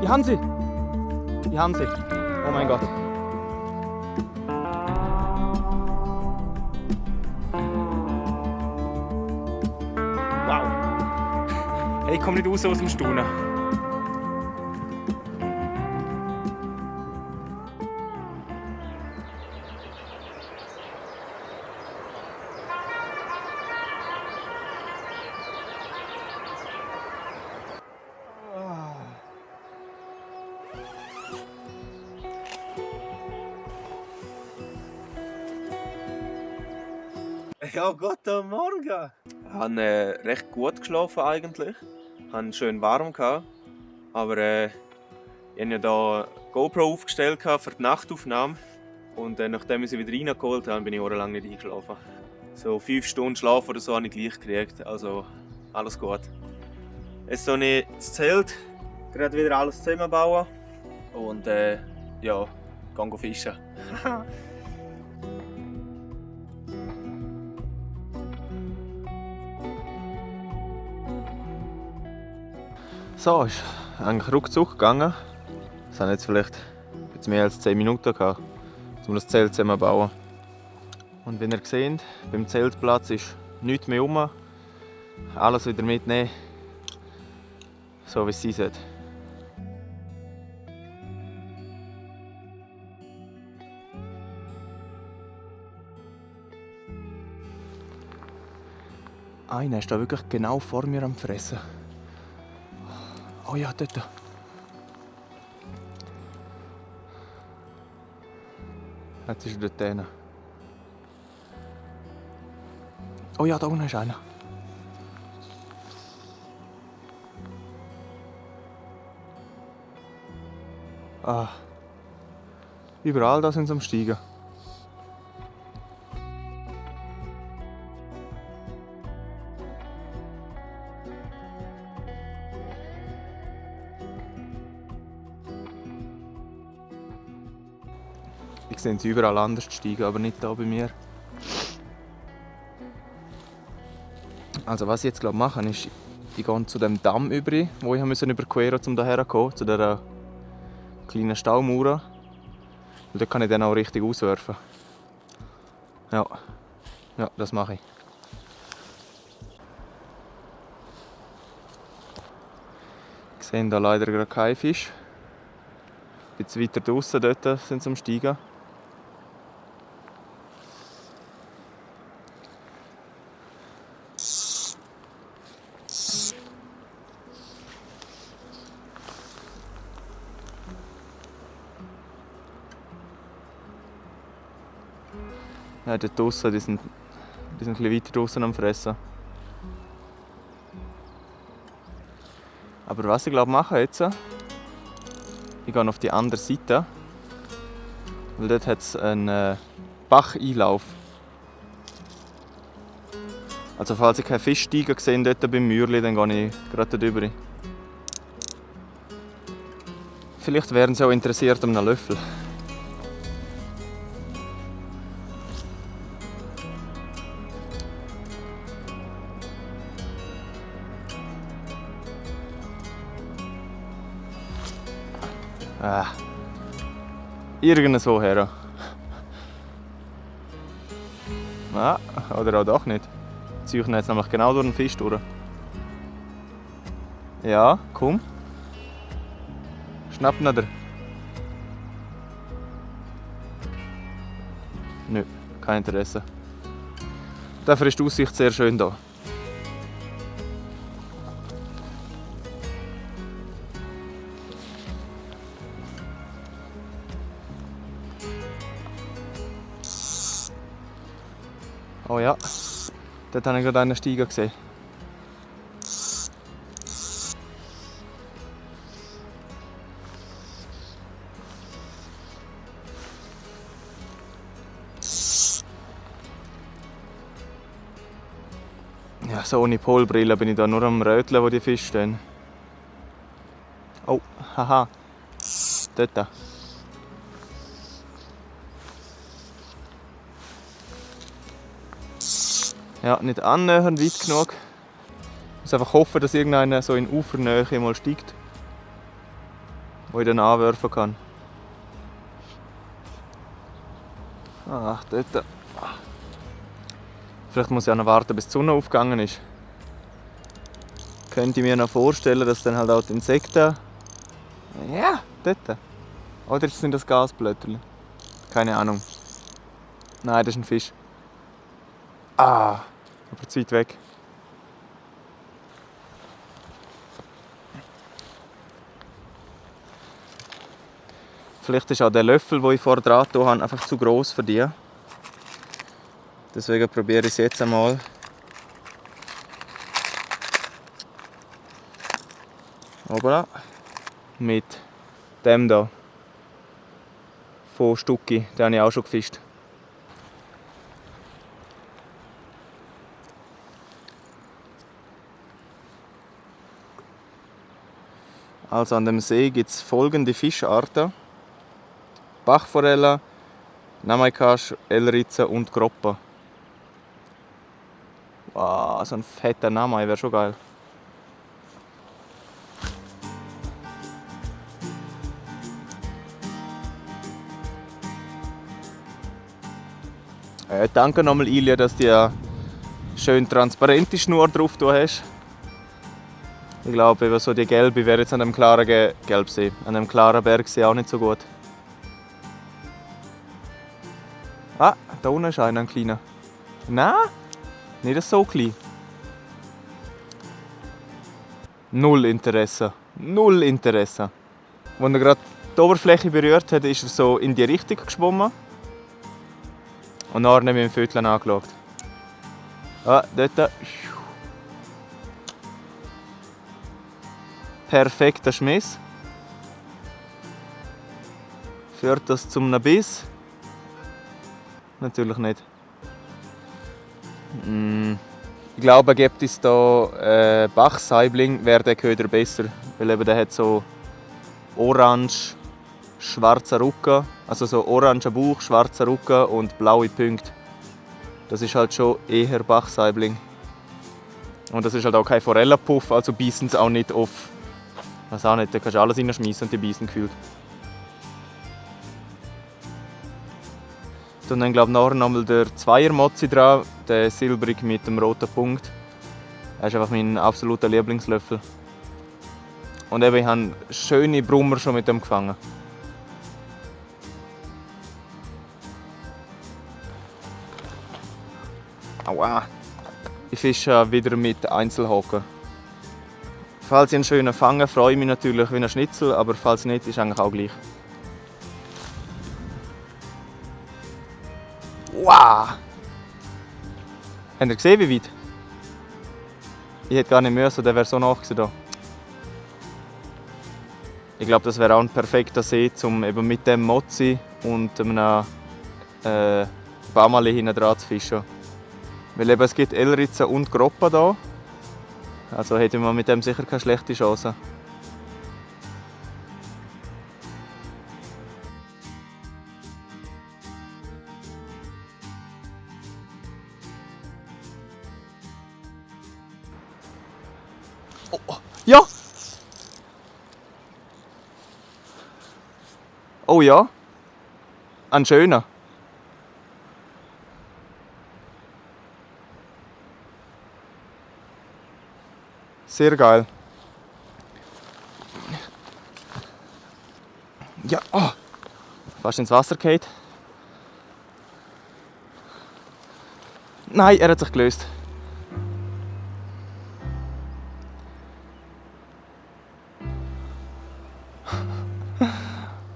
Ich habe sie! Ich habe sie! Oh mein Gott! Wow! Hey, ich komme nicht raus aus dem Staunen. Ja, guten Morgen! Ich habe recht gut geschlafen eigentlich. Ich hatte schön warm. Aber ich habe ja hier GoPro aufgestellt für die Nachtaufnahme. Und nachdem ich sie wieder reingeholt habe, bin ich jahrelang nicht eingeschlafen. So 5 Stunden Schlaf oder so habe ich gleich gekriegt. Also alles gut. Jetzt gehe ich ins Zelt, gerade wieder alles zusammenbauen. Und ja, gehe fischen. So, ist eigentlich ruckzuck gegangen. Es haben jetzt vielleicht jetzt mehr als 10 Minuten gehabt, um das Zelt zusammenzubauen. Und wie ihr seht, beim Zeltplatz ist nichts mehr rum. Alles wieder mitnehmen, so wie es sein sollte. Einer ist da wirklich genau vor mir am Fressen. Oh ja, dort. Jetzt ist er dort hin. Oh ja, da unten ist einer. Ah. Überall da sind sie am Steigen. Ich sehe sie überall anders steigen, aber nicht hier bei mir. Also was ich jetzt mache, ist, ich gehe zu dem Damm über, wo ich überqueren musste, um hierher zu kommen, zu dieser kleinen Staumauer. Und dort kann ich dann auch richtig auswerfen. Ja, das mache ich. Ich sehe hier leider gerade keinen Fisch. Ein bisschen weiter draußen dort sind sie am Steigen. Ja, dort draussen, die sind ein bisschen weiter draussen am Fressen. Aber was ich mache jetzt, ich gehe auf die andere Seite, weil dort hat es einen Bacheinlauf. Also falls ich keinen Fisch steigen sehe dort beim Mürli, dann gehe ich gerade dort rüber. Vielleicht wären sie auch interessiert an einem Löffel. Irgendwo her. Oder auch doch nicht. Die ziehen jetzt nämlich genau durch den Fisch durch. Ja, komm. Schnapp ihn dir. Nö, kein Interesse. Dafür ist die Aussicht sehr schön hier. Oh ja, dort habe ich gerade einen steigen gesehen. Ja, so ohne Polbrille bin ich da nur am Röteln, wo die Fische stehen. Oh, haha, dort. Ja, nicht annähernd weit genug. Ich muss einfach hoffen, dass irgendeiner so in Ufernähe mal steigt. wo ich dann anwerfen kann. Ach, dort. Vielleicht muss ich auch noch warten, bis die Sonne aufgegangen ist. Könnte ich mir noch vorstellen, dass dann halt auch die Insekten... Ja, dort. Oder sind das Gasblötterchen? Keine Ahnung. Nein, das ist ein Fisch. Ah, aber zu weit weg. Vielleicht ist auch der Löffel, den ich vorher dran habe, einfach zu gross für die. Deswegen probiere ich es jetzt einmal. Hoppla. Mit dem hier. Von Stucki. Den habe ich auch schon gefischt. Also an dem See gibt es folgende Fischarten. Bachforelle, Namaikasch, Elritze und Groppa. Wow, so ein fetter Namai wäre schon geil. Danke nochmal, Ilja, dass du eine schön transparente Schnur drauf hast. Ich glaube, so die gelbe wäre jetzt an einem klaren Gelbsee, an einem klaren Bergsee auch nicht so gut. Ah, da unten ist einer, ein kleiner. Nein, nicht so klein. Null Interesse. Null Interesse. Als er gerade die Oberfläche berührt hat, ist er so in die Richtung geschwommen. Und nachher habe ich im Viertel angeschaut. Ah, dort. Perfekter Schmiss. Führt das zum Biss? Natürlich nicht. Ich glaube, gibt es hier Bachsaibling, wäre der Köder besser. Weil eben der hat so orange, schwarzer Rücken. Also so oranger Bauch, schwarzer Rücken und blaue Punkte. Das ist halt schon eher Bachsaibling. Und das ist halt auch kein Forellenpuff, also beißen sie auch nicht auf. Was auch nicht, da kannst du alles reinschmeißen und die beißen gefühlt. Und dann glaube ich nachher nochmal der Zweier-Mozzi dran, der silbrig mit dem roten Punkt. Er ist einfach mein absoluter Lieblingslöffel. Und eben, ich habe schöne Brummer schon mit dem gefangen. Aua! Ich fische wieder mit Einzelhaken. Falls ich einen schönen fange, freue ich mich natürlich wie ein Schnitzel, aber falls nicht, ist eigentlich auch gleich. Wow! Habt ihr gesehen, wie weit? Ich hätte gar nicht müssen, der wäre so nah gewesen. Ich glaube, das wäre auch ein perfekter See, um eben mit dem Mozzi und einem Bamali hinten dran zu fischen. Weil eben, es gibt Elritze und Groppa hier. Also hätte man mit dem sicher keine schlechte Chance. Oh, ja! Oh ja! Ein schöner. Sehr geil. Ja, oh, fast ins Wasser gefallen. Nein, er hat sich gelöst.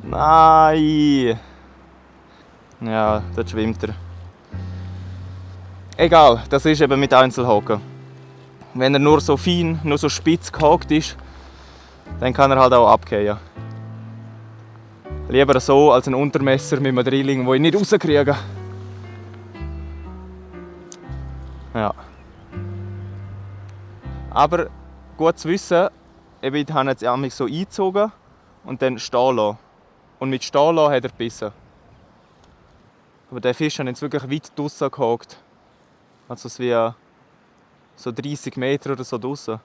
Nein! Ja, dort schwimmt er. Egal, das ist eben mit Einzelhaken. Wenn er nur so fein, nur so spitz gehakt ist, dann kann er halt auch abgehen. Lieber so als ein Untermesser mit einem Drilling, den ich nicht rauskriege. Ja. Aber gut zu wissen, ich habe jetzt mich so eingezogen und dann stehen lassen. Und mit stehen lassen hat er gebissen. Aber der Fisch hat jetzt wirklich weit draussen gehakt. Also es wie so 30 Meter oder so draussen.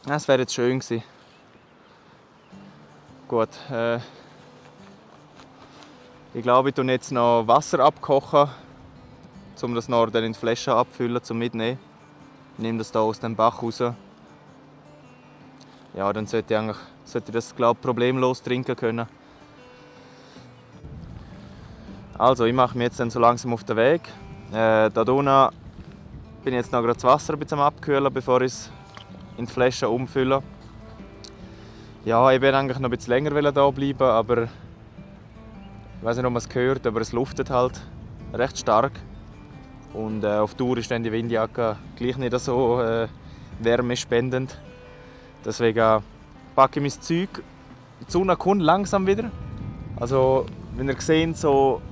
Das wäre jetzt schön gewesen. gut. Ich glaube, ich tue jetzt noch Wasser abkochen, um das nachher dann in die Flasche abfüllen, zum Mitnehmen. Ich nehme das hier aus dem Bach raus. Ja, dann sollte ich das, glaube ich, problemlos trinken können. Also, ich mache mich jetzt dann so langsam auf den Weg. Da unten bin ich jetzt noch gerade das Wasser ein bisschen am Abkühlen, bevor ich es in die Flasche umfülle. Ja, ich werde eigentlich noch ein bisschen länger hier bleiben, aber ich weiß nicht, ob man es hört, aber es luftet halt recht stark. Und auf Dauer ist dann die Windjacke gleich nicht so wärmespendend. Deswegen packe ich mein Zeug. Die Sonne kommt langsam wieder. Also, wenn ihr seht, so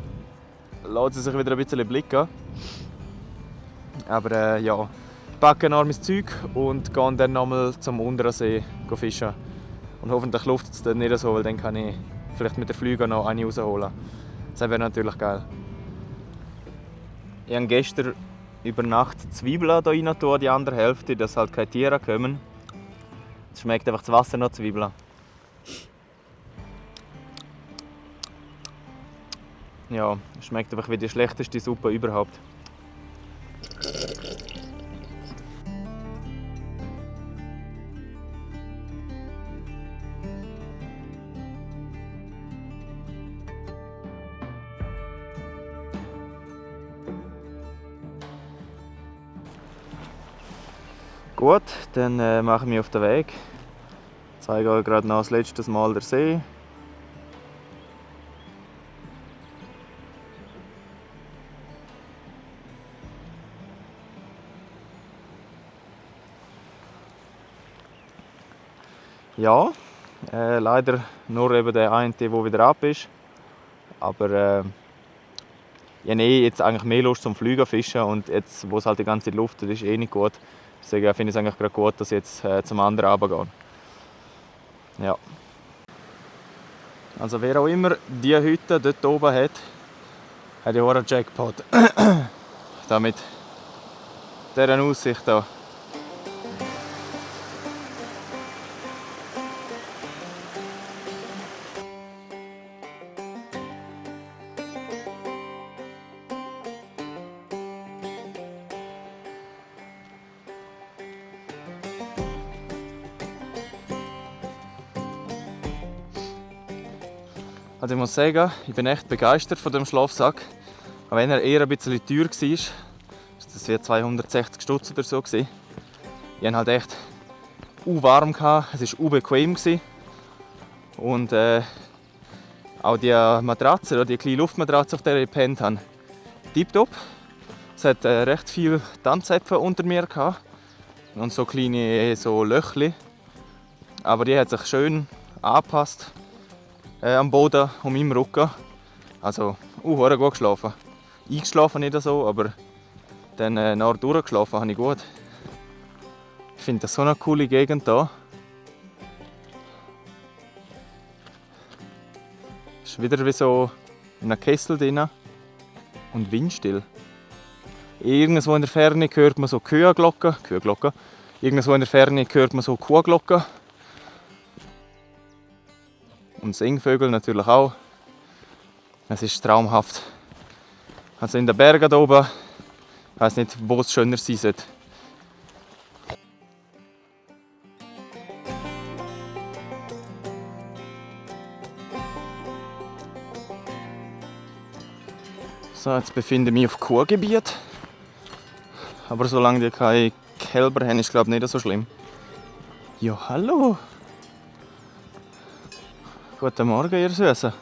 lässt sie sich wieder ein bisschen blicken. Aber ja, ich packe noch mein Zeug und gehe dann nochmal zum unteren See fischen. Und hoffentlich luftet es dann nicht so, weil dann kann ich vielleicht mit der Flüge noch eine rausholen. Das wäre natürlich geil. Ich habe gestern über Nacht Zwiebeln hier rein, die andere Hälfte, dass halt keine Tiere kommen. Es schmeckt einfach das Wasser nach Zwiebeln. Ja, es schmeckt einfach wie die schlechteste Suppe überhaupt. Gut, dann mache ich mich auf den Weg. Ich zeige euch gerade noch das letzte Mal den See. Ja, leider nur eben der eine, der wieder ab ist. Aber ich habe jetzt eigentlich mehr Lust zum Fliegen fischen und jetzt, wo es halt die ganze Zeit luftet, ist nicht gut. Deswegen finde ich es eigentlich gerade gut, dass ich jetzt zum anderen runtergehe. Ja. Also wer auch immer diese Hütte dort oben hat ja auch einen Jackpot. Da mit dieser Aussicht hier. Also ich muss sagen, ich bin echt begeistert von dem Schlafsack. Auch wenn er eher ein bisschen teuer war, ist das wie 260 Stutz oder so. Ich hatte halt echt warm, es war bequem. Und auch die Matratze, die kleine Luftmatratze, auf der ich gepennt habe, tipptopp. Es hat recht viele Tanzäpfel unter mir und so kleine Löchli. Aber die hat sich schön angepasst. Am Boden um meinem Rücken. Also, gut geschlafen. Eingeschlafen nicht so, aber dann nachher durchgeschlafen habe ich gut. Ich finde das so eine coole Gegend hier. Es ist wieder wie so in einem Kessel drin und windstill. Irgendwo in der Ferne hört man so Kühglocken. Irgendwo in der Ferne hört man so Kuhglocken. Und Singvögel natürlich auch. Es ist traumhaft. Also in den Bergen hier oben, ich weiß nicht, wo es schöner sein sollte. So, jetzt befinde ich mich auf Kuhgebiet. Aber solange die keine Kälber haben, ist glaube ich nicht so schlimm. Ja, hallo! Guten Morgen, ihr Süßen.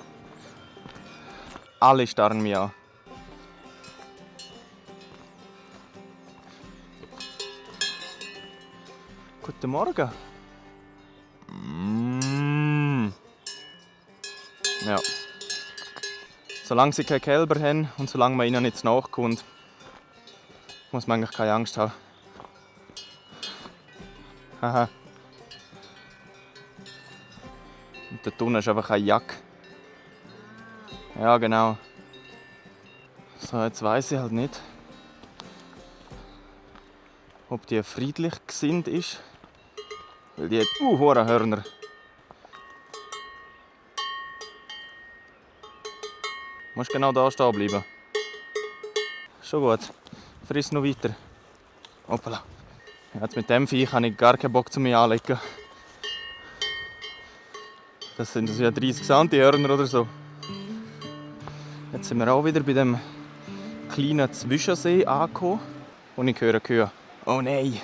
Alle starren mich an. Guten Morgen. Ja. Solange sie keine Kälber haben und solange man ihnen nicht nachkommt, muss man eigentlich keine Angst haben. Haha. Und dort unten ist einfach eine Jacke. Ja, genau. So, jetzt weiss ich halt nicht, ob die friedlich gesinnt ist. Weil die hat Hörner. musst genau da stehen bleiben. Schon gut. Friss noch weiter. Hoppala. Jetzt mit dem Viech habe ich gar keinen Bock zu mir anlegen. Das sind ja 30 Cm oder so. Jetzt sind wir auch wieder bei dem kleinen Zwischensee angekommen. Und ich höre Kühe. Oh nein!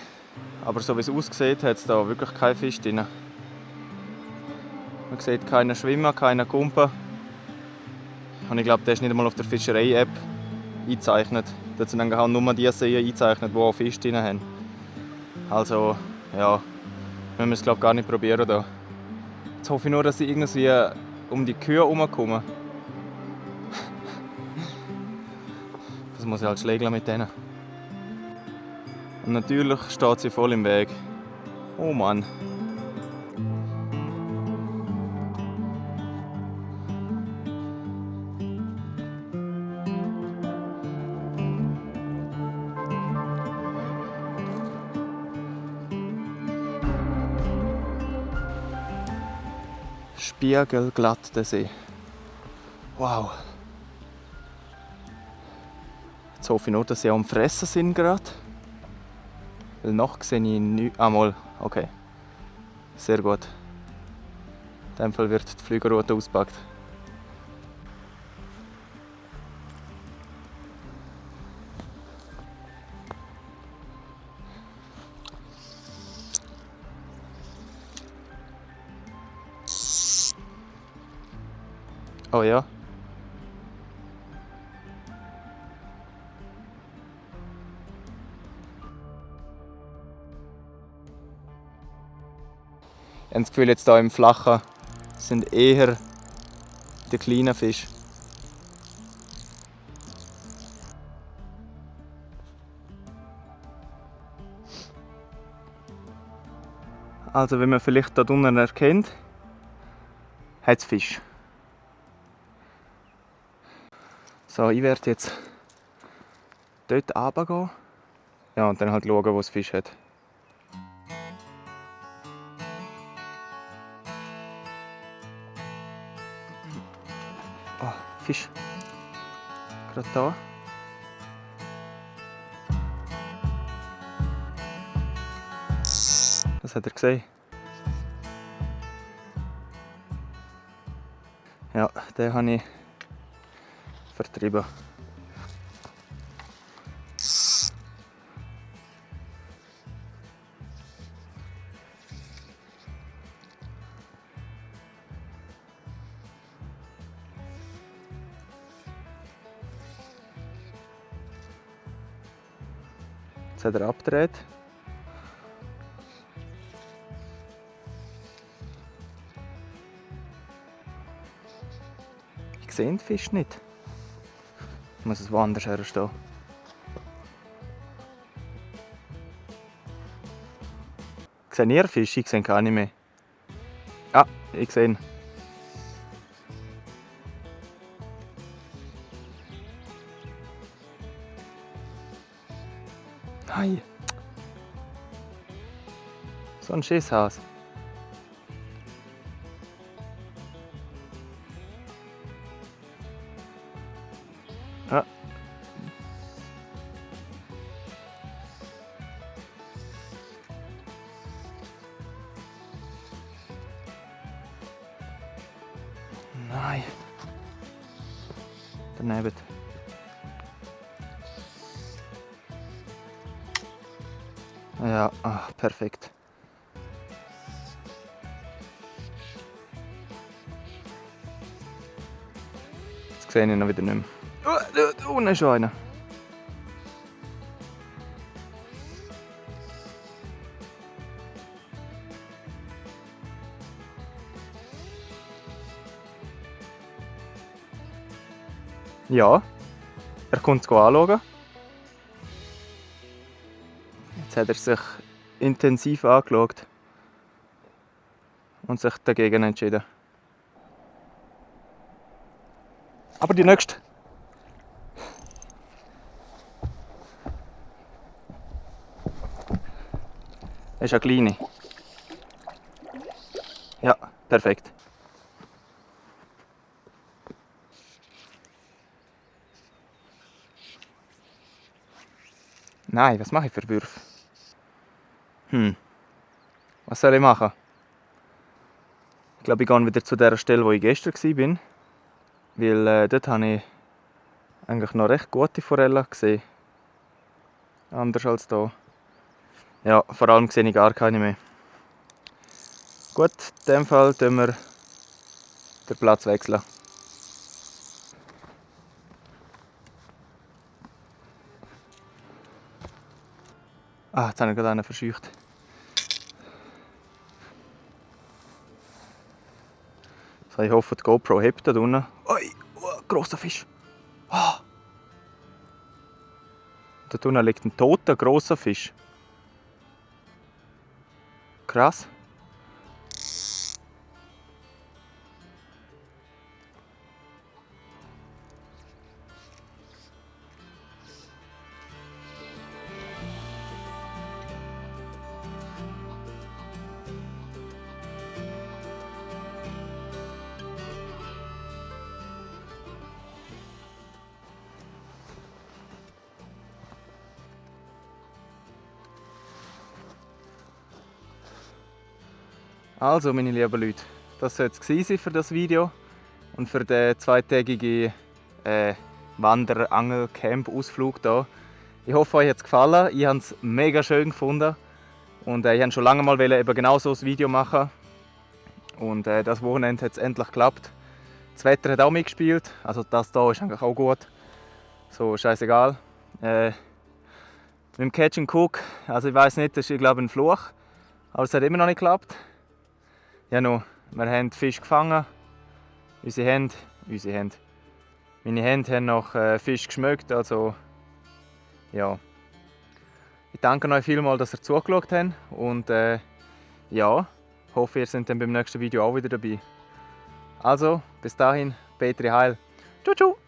Aber so wie es aussieht, hat es da wirklich keinen Fisch drin. Man sieht keinen Schwimmer, keinen Kumpen. Und ich glaube, der ist nicht einmal auf der Fischerei-App eingezeichnet. Dort sind dann nur die Seen eingezeichnet, die auch Fisch drin haben. Also, ja, wir müssen es glaube gar nicht probieren da. Jetzt hoffe ich nur, dass ich irgendwie um die Kühe herumkomme. Das muss ich halt schlägeln mit denen. Und natürlich steht sie voll im Weg. Oh Mann. Spiegelglatt der See. Wow. Jetzt hoffe ich nur, dass sie am Fressen sind gerade. Weil noch sehe ich nichts. Ah, mal. Okay. Sehr gut. In dem Fall wird die Flügelroute ausgepackt. Oh ja. Ich habe das Gefühl, jetzt hier im Flachen sind eher die kleinen Fische. Also, wie man vielleicht hier unten erkennt, hat es Fisch. So, ich werde jetzt dort runtergehen. Ja, und dann halt schauen, wo es Fisch hat. Oh, Fisch. Gerade da. Das hat er gesehen. Ja, den habe ich vertrieben. Jetzt hat er abgedreht. Ich sehe den Fisch nicht. Ich muss es woanders herstellen. Seht ihr Fisch? Ich sehe ihn gar nicht mehr. Ah, ich sehe ihn. Hi. So ein Schisshaus. Ah. Nein. Daneben. Ja, ach, perfekt. Jetzt sehe ich ihn noch wieder nicht mehr. Da unten ist schon einer. Ja, er kommt es anschauen. Jetzt hat er sich intensiv angeschaut und sich dagegen entschieden. Aber die nächste. Das ist eine kleine. Ja, perfekt. Nein, was mache ich für Würfe? Was soll ich machen? Ich glaube, ich gehe wieder zu der Stelle, wo ich gestern war. Weil dort habe ich eigentlich noch recht gute Forellen gesehen. Anders als hier. Ja, vor allem sehe ich gar keine mehr. Gut, in dem Fall tun wir den Platz wechseln. Jetzt habe ich gerade einen verscheucht. So, ich hoffe, die GoPro hebt da unten. Ui, grosser Fisch. Oh. Da unten liegt ein toter, grosser Fisch. Krass. Also, meine lieben Leute, das soll es gewesen sein für das Video und für den zweitägigen Wander-Angel-Camp-Ausflug hier. Ich hoffe, euch hat es gefallen. Ich habe es mega schön gefunden und ich wollte schon lange mal eben genau so ein Video machen. Und das Wochenende hat es endlich geklappt. Das Wetter hat auch mitgespielt, also das hier ist eigentlich auch gut. So, scheißegal. Mit dem Catch and Cook, also ich weiß nicht, das ist glaube ich ein Fluch, aber es hat immer noch nicht geklappt. Ja, no, wir haben Fisch gefangen. Meine Hände haben nach Fisch geschmeckt. Also, ja. Ich danke euch vielmals, dass ihr zugeschaut habt. Und ja, hoffe, ihr seid dann beim nächsten Video auch wieder dabei. Also, bis dahin, Petri Heil. Tschüss.